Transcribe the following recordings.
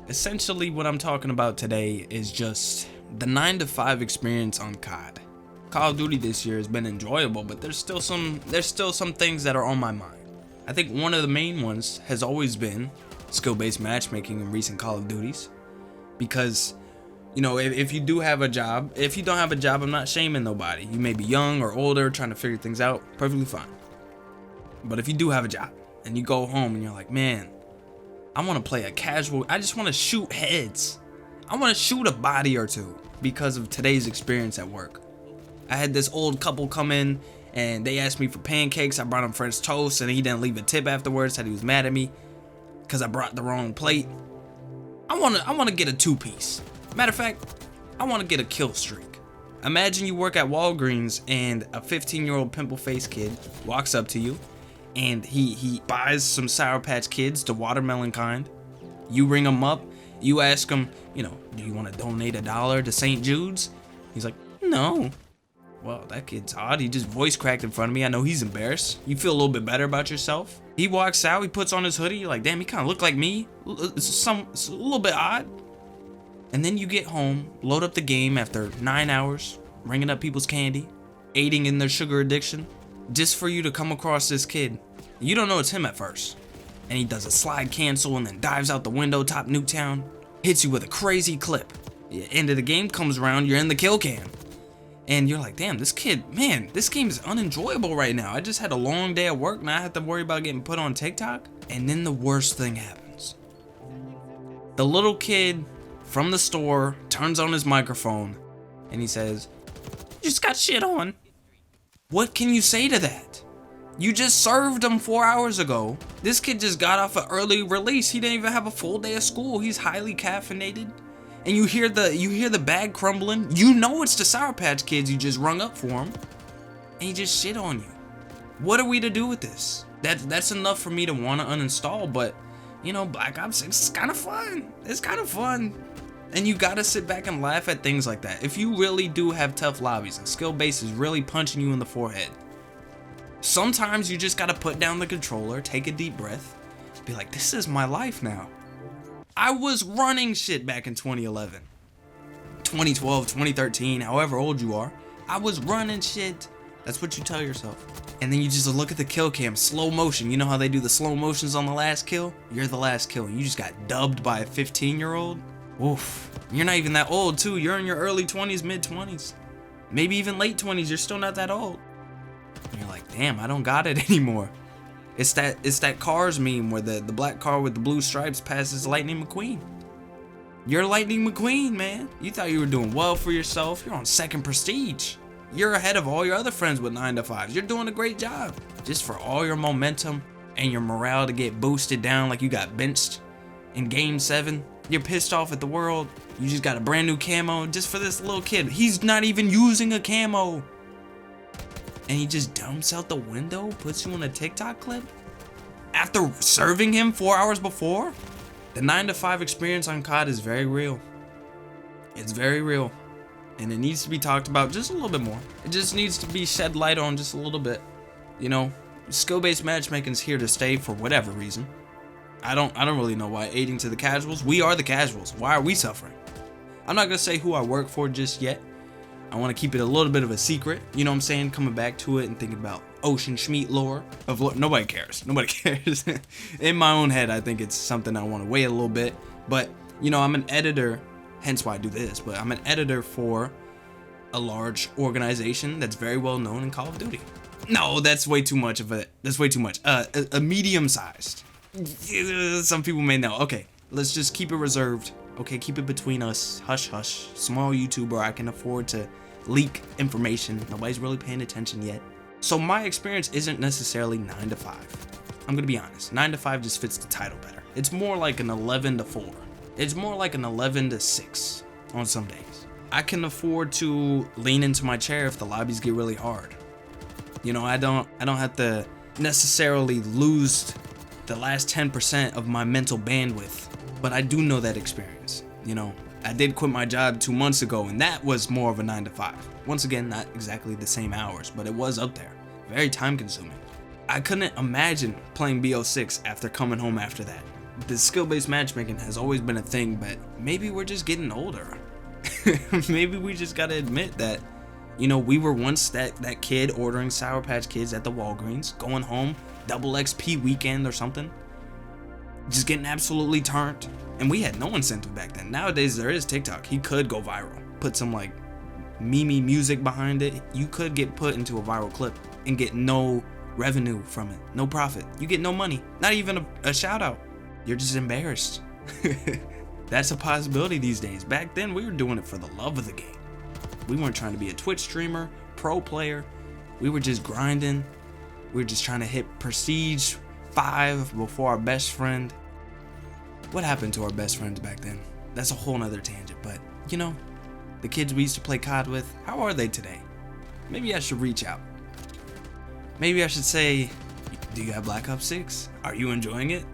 Essentially, what I'm talking about today is just the 9 to 5 experience on COD. Call of Duty this year has been enjoyable, but there's still some things that are on my mind. I think one of the main ones has always been skill-based matchmaking in recent Call of Duties, because you know, if you do have a job, if you don't have a job, I'm not shaming nobody. You may be young or older, trying to figure things out, perfectly fine. But if you do have a job and you go home and you're like, man, I want to play a casual, I just want to shoot heads. I want to shoot a body or two because of today's experience at work. I had this old couple come in and they asked me for pancakes. I brought him French toast and he didn't leave a tip afterwards, said he was mad at me because I brought the wrong plate. I want to get a 2-piece. Matter of fact, I want to get a kill streak. Imagine you work at Walgreens and a 15-year-old pimple-faced kid walks up to you and he buys some Sour Patch Kids, the watermelon kind. You ring him up, you ask him, you know, do you want to donate $1 to St. Jude's? He's like, no. Well, that kid's odd. He just voice cracked in front of me. I know he's embarrassed. You feel a little bit better about yourself. He walks out, he puts on his hoodie. You're like, damn, he kind of looked like me. It's a little bit odd. And then you get home, load up the game after 9 hours, ringing up people's candy, aiding in their sugar addiction, just for you to come across this kid. You don't know it's him at first. And he does a slide cancel and then dives out the window, top Nuketown, hits you with a crazy clip. The end of the game comes around, you're in the kill cam. And you're like, damn, this kid, man, this game is unenjoyable right now. I just had a long day at work, now I have to worry about getting put on TikTok. And then the worst thing happens. The little kid from the store turns on his microphone and he says, "You just got shit on." What can you say to that? You just served him 4 hours ago. This kid just got off an early release. He didn't even have a full day of school. He's highly caffeinated. And you hear the bag crumbling. You know it's the Sour Patch Kids you just rung up for him. And he just shit on you. What are we to do with this? That's enough for me to want to uninstall, but you know, Black Ops 6 is kind of fun. It's kind of fun. And you gotta sit back and laugh at things like that. If you really do have tough lobbies and skill base is really punching you in the forehead, sometimes you just gotta put down the controller, take a deep breath, be like, this is my life now. I was running shit back in 2011, 2012, 2013, however old you are. I was running shit. That's what you tell yourself. And then you just look at the kill cam, slow motion. You know how they do the slow motions on the last kill? You're the last kill. You just got dubbed by a 15-year-old. Oof. You're not even that old too. You're in your early 20s, mid 20s. Maybe even late 20s. You're still not that old. And you're like, damn, I don't got it anymore. It's that Cars meme where the black car with the blue stripes passes Lightning McQueen. You're Lightning McQueen, man. You thought you were doing well for yourself. You're on second prestige. You're ahead of all your other friends with 9 to 5s. You're doing a great job. Just for all your momentum and your morale to get boosted down like you got benched in game 7. You're pissed off at the world. You just got a brand new camo just for this little kid. He's not even using a camo. And he just dumps out the window, puts you on a TikTok clip? After serving him 4 hours before? The 9 to 5 experience on COD is very real. It's very real. And it needs to be talked about just a little bit more. It just needs to be shed light on just a little bit. You know, skill-based matchmaking is here to stay for whatever reason. I don't really know why aiding to the casuals. We are the casuals. Why are we suffering? I'm not gonna say who I work for just yet. I want to keep it a little bit of a secret. You know what I'm saying? Coming back to it and thinking about Ocean Schmeat lore. Nobody cares. Nobody cares. In my own head, I think it's something I want to wait a little bit. But you know, I'm an editor. Hence why I do this. But I'm an editor for a large organization that's very well known in Call of Duty. No, that's way too much of it. That's way too much. A medium-sized. Some people may know. Okay, let's just keep it reserved. Okay, keep it between us. Hush, hush. Small YouTuber, I can afford to leak information. Nobody's really paying attention yet. So my experience isn't necessarily 9 to 5. I'm gonna be honest. 9 to 5 just fits the title better. It's more like an 11 to 4. It's more like an 11 to 6 on some days. I can afford to lean into my chair if the lobbies get really hard. You know, I don't have to necessarily lose the last 10% of my mental bandwidth, but I do know that experience. You know, I did quit my job 2 months ago, and that was more of a 9 to 5. Once again, not exactly the same hours, but it was up there. Very time consuming. I couldn't imagine playing BO6 after coming home after that. the skill-based matchmaking has always been a thing, but maybe we're just getting older. Maybe we just gotta admit that, you know, we were once that kid ordering Sour Patch Kids at the Walgreens, going home, double XP weekend or something, just getting absolutely turned. And we had no incentive back then. Nowadays there is TikTok. He could go viral. Put some like meme music behind it. You could get put into a viral clip and get no revenue from it, no profit. You get no money, not even a shout out. You're just embarrassed. That's a possibility these days. Back then we were doing it for the love of the game. We weren't trying to be a Twitch streamer, pro player. We were just grinding. We were just trying to hit Prestige 5 before our best friend. What happened to our best friends back then? That's a whole nother tangent, but you know, the kids we used to play COD with, how are they today? Maybe I should reach out. Maybe I should say, do you have Black Ops 6? Are you enjoying it?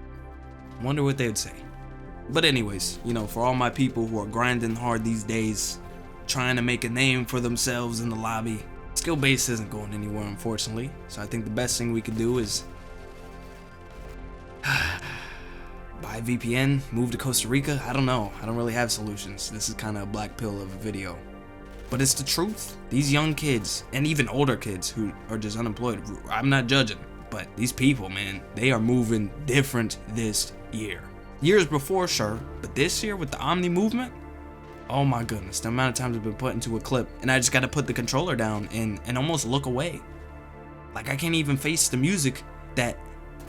Wonder what they would say. But anyways, you know, for all my people who are grinding hard these days, trying to make a name for themselves in the lobby, skill base isn't going anywhere, unfortunately. So I think the best thing we could do is buy a VPN, move to Costa Rica. I don't know. I don't really have solutions. This is kind of a black pill of a video. But it's the truth. These young kids, and even older kids who are just unemployed, I'm not judging, but these people, man, they are moving different this year. Years before, sure, but this year with the Omni movement, oh my goodness, the amount of times I've been put into a clip and I just got to put the controller down and almost look away. Like I can't even face the music that,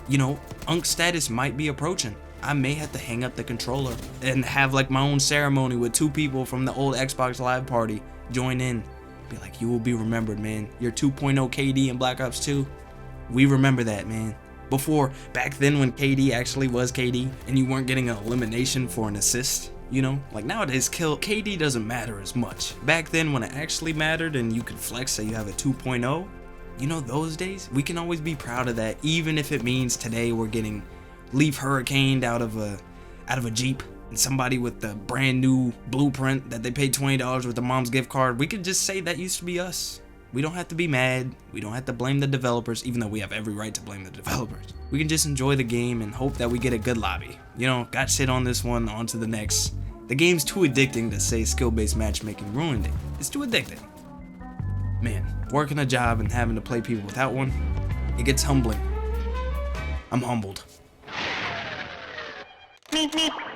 you know, Unk status might be approaching. I may have to hang up the controller and have like my own ceremony with 2 people from the old Xbox Live party join in. Be like, you will be remembered, man. You're 2.0 KD in Black Ops 2. We remember that, man. Before, back then when KD actually was KD and you weren't getting an elimination for an assist, you know? Like nowadays, KD doesn't matter as much. Back then when it actually mattered and you could flex that you have a 2.0, you know, those days, we can always be proud of that, even if it means today we're getting Leaf hurricaned out of a Jeep and somebody with the brand new blueprint that they paid $20 with the mom's gift card. We could just say that used to be us. We don't have to be mad. We don't have to blame the developers, even though we have every right to blame the developers. We can just enjoy the game and hope that we get a good lobby. You know, got shit on this one, on to the next. The game's too addicting to say skill-based matchmaking ruined it. It's too addicting. Man, working a job and having to play people without one, it gets humbling. I'm humbled. Meep, meep.